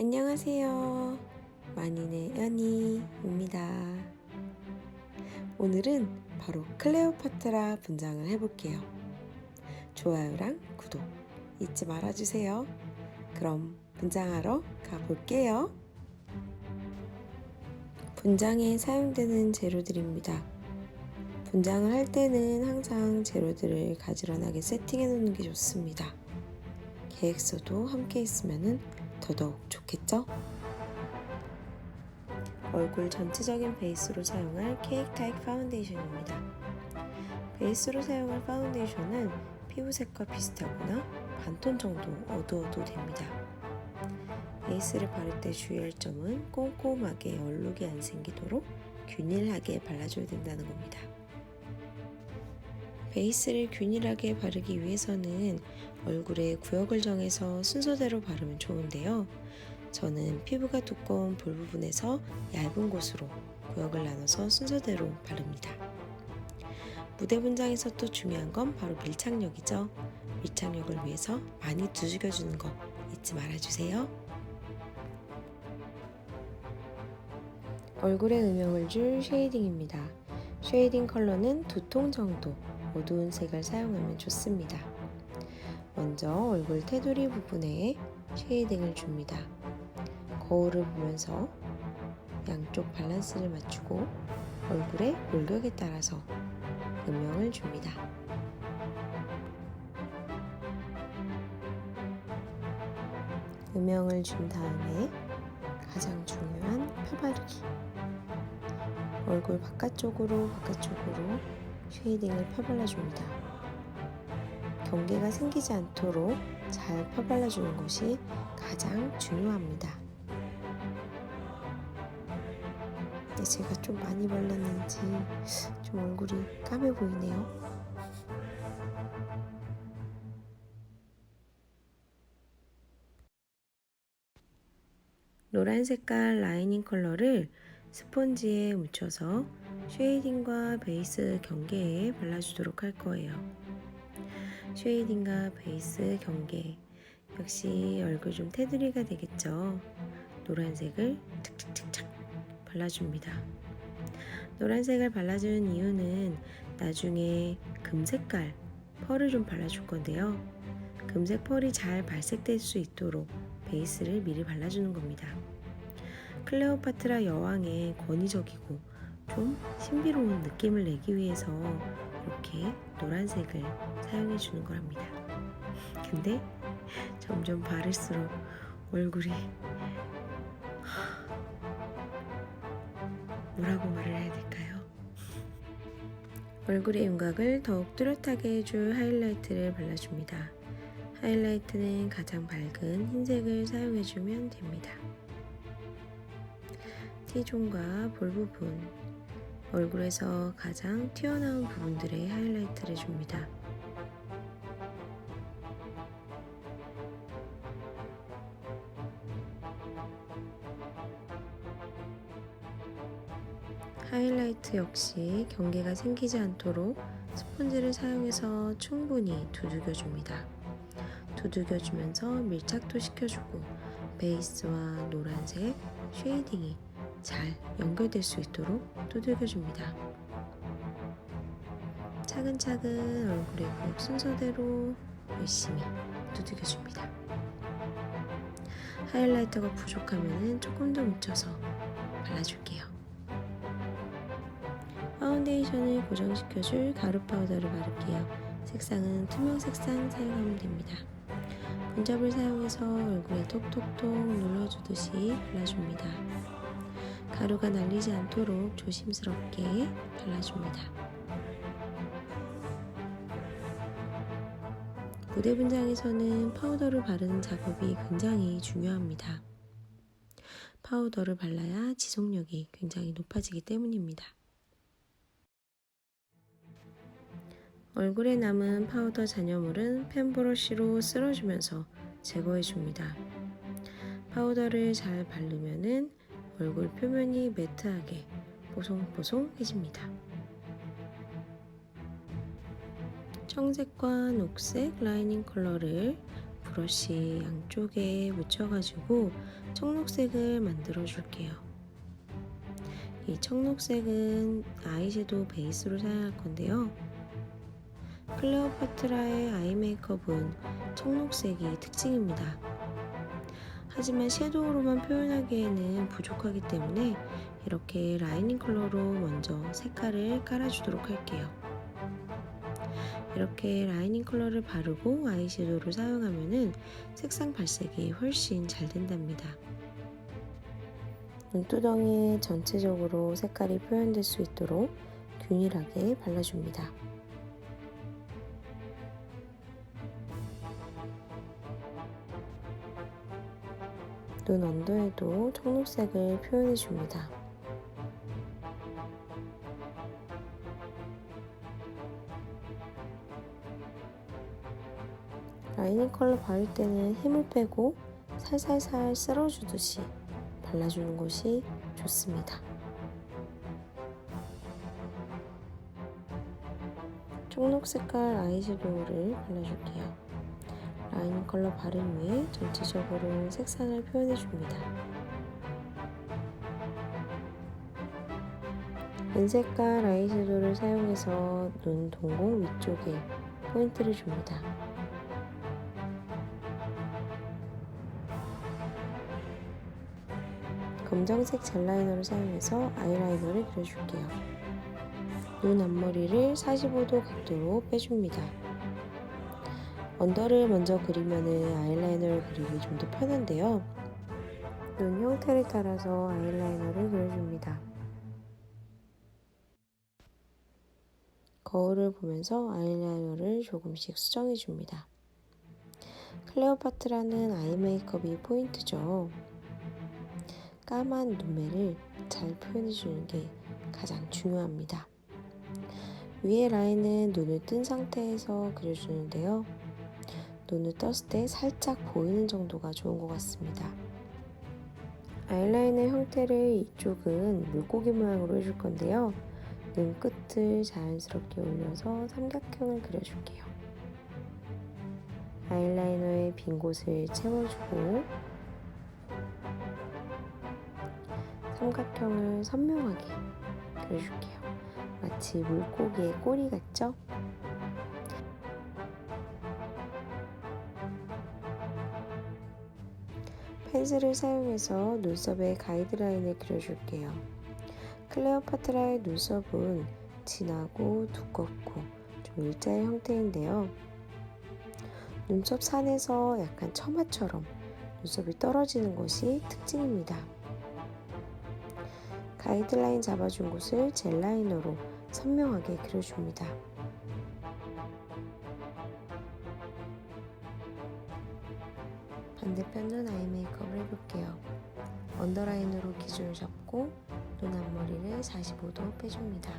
안녕하세요. 만인의 연희입니다. 오늘은 바로 클레오파트라 분장을 해볼게요. 좋아요랑 구독 잊지 말아주세요. 그럼 분장하러 가볼게요. 분장에 사용되는 재료들입니다. 분장을 할 때는 항상 재료들을 가지런하게 세팅해 놓는 게 좋습니다. 계획서도 함께 있으면 더더욱 좋겠죠? 얼굴 전체적인 베이스로 사용할 케이크 타입 파운데이션입니다. 베이스로 사용할 파운데이션은 피부색과 비슷하거나 반톤 정도 어두워도 됩니다. 베이스를 바를 때 주의할 점은 꼼꼼하게 얼룩이 안 생기도록 균일하게 발라줘야 된다는 겁니다. 베이스를 균일하게 바르기 위해서는 얼굴에 구역을 정해서 순서대로 바르면 좋은데요. 저는 피부가 두꺼운 볼 부분에서 얇은 곳으로 구역을 나눠서 순서대로 바릅니다. 무대 분장에서 또 중요한 건 바로 밀착력이죠. 밀착력을 위해서 많이 두들겨주는 거 잊지 말아주세요. 얼굴에 음영을 줄 쉐이딩입니다. 쉐이딩 컬러는 2통 정도 어두운 색을 사용하면 좋습니다. 먼저 얼굴 테두리 부분에 쉐이딩을 줍니다. 거울을 보면서 양쪽 밸런스를 맞추고 얼굴의 골격에 따라서 음영을 줍니다. 음영을 준 다음에 가장 중요한 펴바르기. 얼굴 바깥쪽으로 쉐이딩을 펴발라줍니다. 경계가 생기지 않도록 잘 펴발라주는 것이 가장 중요합니다. 제가 좀 많이 발랐는지 좀 얼굴이 까매 보이네요. 노란 색깔 라이닝 컬러를 스펀지에 묻혀서 쉐이딩과 베이스 경계에 발라주도록 할 거예요. 쉐이딩과 베이스 경계, 역시 얼굴 좀 테두리가 되겠죠. 노란색을 착착착착 발라줍니다. 노란색을 발라주는 이유는 나중에 금색깔 펄을 좀 발라줄 건데요. 금색 펄이 잘 발색될 수 있도록 베이스를 미리 발라주는 겁니다. 클레오파트라 여왕의 권위적이고 좀 신비로운 느낌을 내기 위해서 이렇게 노란색을 사용해 주는 거랍니다. 근데 점점 바를수록 얼굴이 뭐라고 말을 해야 될까요? 얼굴의 윤곽을 더욱 뚜렷하게 해줄 하이라이트를 발라줍니다. 하이라이트는 가장 밝은 흰색을 사용해주면 됩니다. T존과 볼 부분, 얼굴에서 가장 튀어나온 부분들에 하이라이트를 줍니다. 하이라이트 역시 경계가 생기지 않도록 스펀지를 사용해서 충분히 두들겨줍니다. 두들겨주면서 밀착도 시켜주고 베이스와 노란색 쉐이딩이 잘 연결될 수 있도록 두들겨줍니다. 차근차근 얼굴의 구역 순서대로 열심히 두들겨줍니다. 하이라이터가 부족하면 조금 더 묻혀서 발라줄게요. 파운데이션을 고정시켜줄 가루 파우더를 바를게요. 색상은 투명 색상 사용하면 됩니다. 분접을 사용해서 얼굴에 톡톡톡 눌러주듯이 발라줍니다. 가루가 날리지 않도록 조심스럽게 발라줍니다. 무대 분장에서는 파우더를 바르는 작업이 굉장히 중요합니다. 파우더를 발라야 지속력이 굉장히 높아지기 때문입니다. 얼굴에 남은 파우더 잔여물은 펜브러쉬로 쓸어주면서 제거해줍니다. 파우더를 잘 바르면 얼굴 표면이 매트하게 뽀송뽀송해집니다. 청색과 녹색 라이닝 컬러를 브러쉬 양쪽에 묻혀가지고 청록색을 만들어 줄게요. 이 청록색은 아이섀도우 베이스로 사용할 건데요. 클레오파트라의 아이 메이크업은 청록색이 특징입니다. 하지만 섀도우로만 표현하기에는 부족하기 때문에 이렇게 라이닝 컬러로 먼저 색깔을 깔아주도록 할게요. 이렇게 라이닝 컬러를 바르고 아이섀도우를 사용하면 색상 발색이 훨씬 잘 된답니다. 눈두덩이에 전체적으로 색깔이 표현될 수 있도록 균일하게 발라줍니다. 눈 언더에도 청록색을 표현해줍니다. 라이닝 컬러 바를 때는 힘을 빼고 살살살 쓸어주듯이 발라주는 것이 좋습니다. 청록 색깔 아이섀도우를 발라줄게요. 라이닝 컬러 바른 후에 전체적으로 색상을 표현해줍니다. 은색깔 아이섀도우를 사용해서 눈 동공 위쪽에 포인트를 줍니다. 검정색 젤 라이너를 사용해서 아이라이너를 그려줄게요. 눈 앞머리를 45도 각도로 빼줍니다. 언더를 먼저 그리면 아이라이너를 그리기 좀 더 편한데요. 눈 형태를 따라서 아이라이너를 그려줍니다. 거울을 보면서 아이라이너를 조금씩 수정해줍니다. 클레오파트라는 아이 메이크업이 포인트죠. 까만 눈매를 잘 표현해주는 게 가장 중요합니다. 위에 라인은 눈을 뜬 상태에서 그려주는데요. 눈을 떴을 때 살짝 보이는 정도가 좋은 것 같습니다. 아이라인의 형태를 이쪽은 물고기 모양으로 해줄 건데요. 눈 끝을 자연스럽게 올려서 삼각형을 그려줄게요. 아이라이너의 빈 곳을 채워주고 삼각형을 선명하게 그려줄게요. 마치 물고기의 꼬리 같죠? 펜슬을 사용해서 눈썹에 가이드라인을 그려줄게요. 클레오파트라의 눈썹은 진하고 두껍고 좀 일자의 형태인데요. 눈썹 산에서 약간 처마처럼 눈썹이 떨어지는 것이 특징입니다. 가이드라인 잡아준 곳을 젤 라이너로 선명하게 그려줍니다. 반대편 눈 아이 메이크업을 해볼게요. 언더라인으로 기준을 잡고 눈 앞머리를 45도 빼줍니다.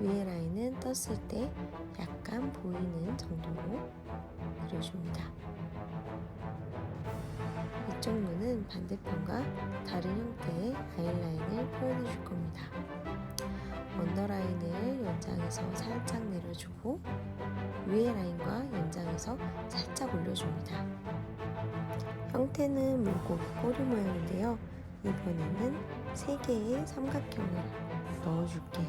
위에 라인은 떴을 때 약간 보이는 정도로 그려줍니다. 이쪽 눈은 반대편과 다른 형태의 아이라인을 표현해 줄 겁니다. 언더라인을 연장해서 살짝 내려주고 위에 라인과 연장해서 살짝 올려줍니다. 형태는 물고기 꼬리 모양인데요. 이번에는 3개의 삼각형을 넣어줄게요.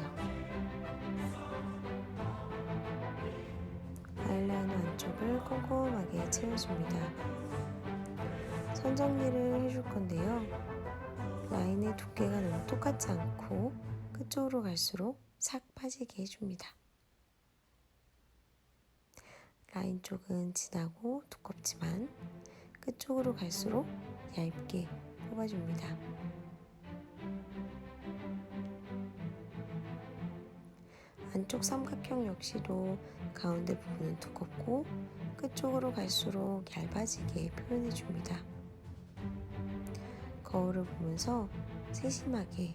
아이라이너 안쪽을 꼼꼼하게 채워줍니다. 선 정리를 해줄 건데요. 라인의 두께가 너무 똑같지 않고 끝쪽으로 갈수록 싹 빠지게 해줍니다. 라인 쪽은 진하고 두껍지만 끝쪽으로 갈수록 얇게 뽑아줍니다. 안쪽 삼각형 역시도 가운데 부분은 두껍고 끝쪽으로 갈수록 얇아지게 표현해줍니다. 거울을 보면서 세심하게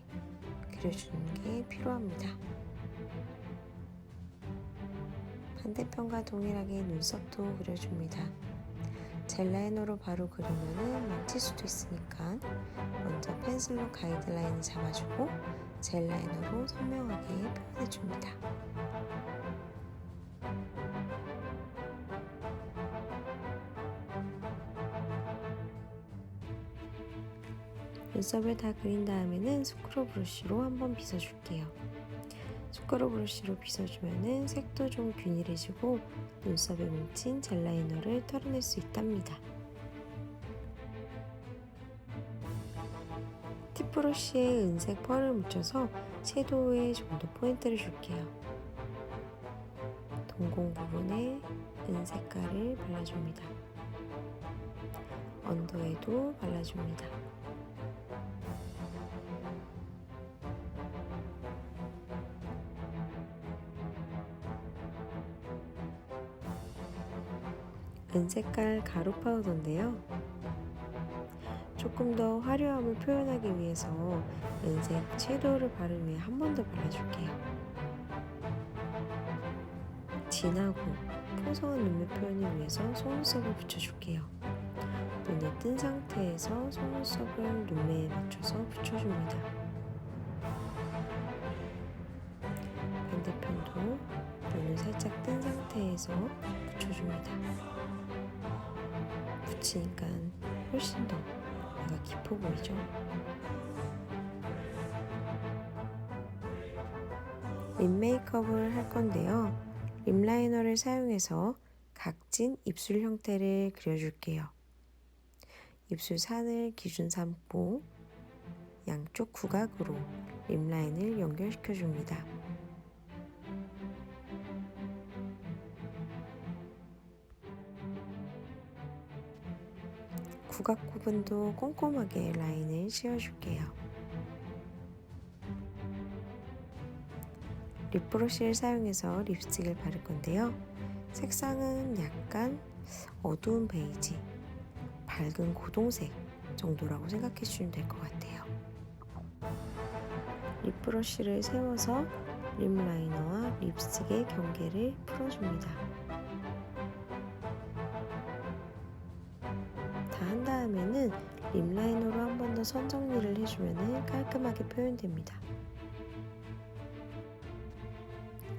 그려주는 게 필요합니다. 반대편과 동일하게 눈썹도 그려줍니다. 젤 라이너로 바로 그리면 망칠 수도 있으니까 먼저 펜슬로 가이드라인을 잡아주고 젤 라이너로 선명하게 표현해줍니다. 눈썹을 다 그린 다음에는 스크럽 브러쉬로 한번 빗어줄게요. 스크럽 브러쉬로 빗어주면 색도 좀 균일해지고 눈썹에 뭉친 젤 라이너를 털어낼 수 있답니다. 팁 브러쉬에 은색 펄을 묻혀서 섀도우에 좀 더 포인트를 줄게요. 동공 부분에 은색깔을 발라줍니다. 언더에도 발라줍니다. 은색깔 가루 파우더인데요. 조금 더 화려함을 표현하기 위해서 은색 섀도우를 바른 후에 한 번 더 발라줄게요. 진하고 풍성한 눈매 표현을 위해서 속눈썹을 붙여줄게요. 눈이 뜬 상태에서 속눈썹을 눈매에 맞춰서 붙여줍니다. 반대편도 눈을 살짝 뜬 상태에서 붙여줍니다. 붙이니까 훨씬 더 얘가 깊어 보이죠? 립 메이크업을 할 건데요. 립 라이너를 사용해서 각진 입술 형태를 그려줄게요. 입술 산을 기준 삼고 양쪽 구각으로 립 라인을 연결시켜 줍니다. 구각 부분도 꼼꼼하게 라인을 씌워줄게요. 립 브러쉬를 사용해서 립스틱을 바를 건데요. 색상은 약간 어두운 베이지, 밝은 고동색 정도라고 생각해 주시면 될 것 같아요. 립 브러쉬를 세워서 립 라이너와 립스틱의 경계를 풀어줍니다. 다 한 다음에는 립 라이너로 한 번 더 선 정리를 해주면 깔끔하게 표현됩니다.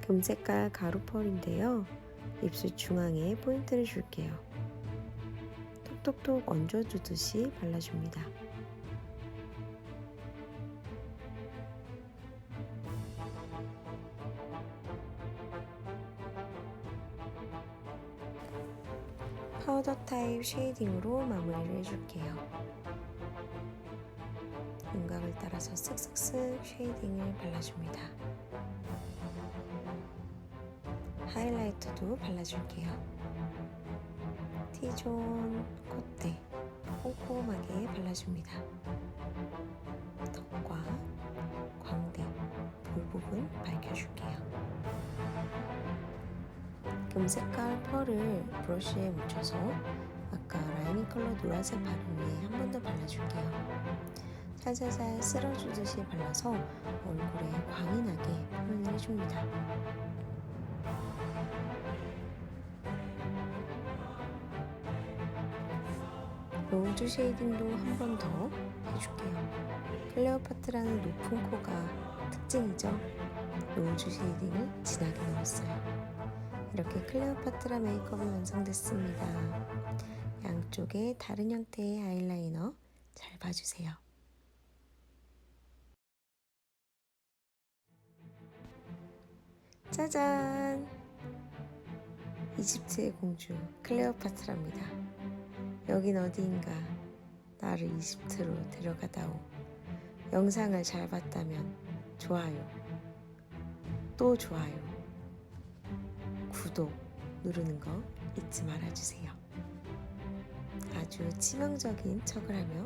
금색깔 가루 펄인데요. 입술 중앙에 포인트를 줄게요. 톡톡톡 얹어주듯이 발라줍니다. 파우더 타입 쉐이딩으로 마무리를 해줄게요. 윤곽을 따라서 쓱쓱쓱 쉐이딩을 발라줍니다. 하이라이터도 발라줄게요. T존, 콧대 꼼꼼하게 발라줍니다. 턱과 광대, 볼 부분 밝혀줄게요. 금색깔 펄을 브러쉬에 묻혀서 아까 라이닝 컬러 노란색 바른 위에 한 번 더 발라줄게요. 살살살 쓸어주듯이 발라서 얼굴에 광이 나게 표현을 해줍니다. 로즈 쉐이딩도 한 번 더 해줄게요. 클레오파트라는 높은 코가 특징이죠. 로즈 쉐이딩을 진하게 넣었어요. 이렇게 클레오파트라 메이크업이 완성됐습니다. 양쪽에 다른 형태의 아이라이너 잘 봐주세요. 짜잔! 이집트의 공주 클레오파트라입니다. 여긴 어디인가 나를 이집트로 데려가다오. 영상을 잘 봤다면 좋아요, 또 좋아요, 구독 누르는 거 잊지 말아주세요. 아주 치명적인 척을 하며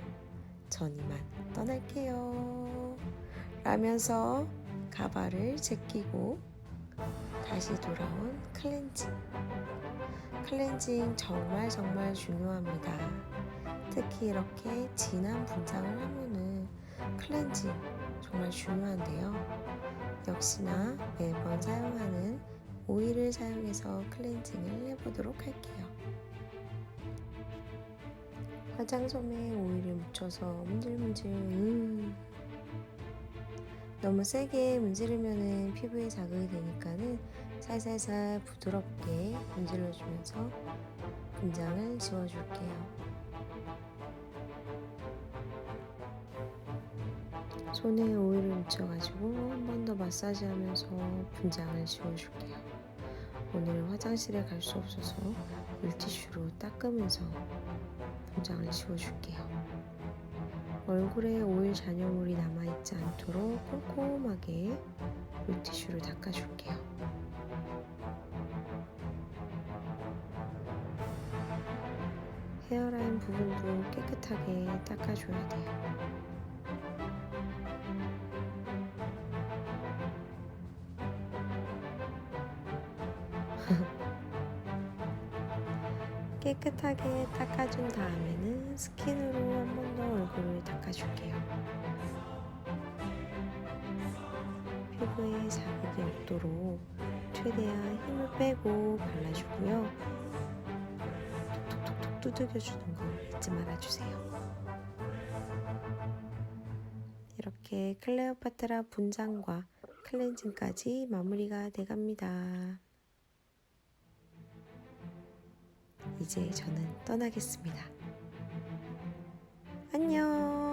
전 이만 떠날게요 라면서 가발을 제끼고 다시 돌아온 클렌징. 클렌징 정말 중요합니다. 특히 이렇게 진한 분장을 하면은 클렌징 정말 중요한데요. 역시나 매번 사용하는 오일을 사용해서 클렌징을 해보도록 할게요. 화장솜에 오일을 묻혀서 문질문질 너무 세게 문지르면 피부에 자극이 되니까는 살살살 부드럽게 문질러주면서 분장을 지워줄게요. 손에 오일을 묻혀가지고 한 번 더 마사지하면서 분장을 지워줄게요. 오늘 화장실에 갈 수 없어서 물티슈로 닦으면서 분장을 지워줄게요. 얼굴에 오일 잔여물이 남아있지 않도록 꼼꼼하게 물티슈로 닦아줄게요. 헤어라인 부분도 깨끗하게 닦아줘야 돼요. 깨끗하게 닦아준 다음에는 스킨으로 한 번 더 얼굴을 닦아줄게요. 피부에 자극이 없도록 최대한 힘을 빼고 발라주고요. 톡톡톡톡 두들겨주는 거 잊지 말아주세요. 이렇게 클레오파트라 분장과 클렌징까지 마무리가 돼갑니다. 이제 저는 떠나겠습니다. 안녕!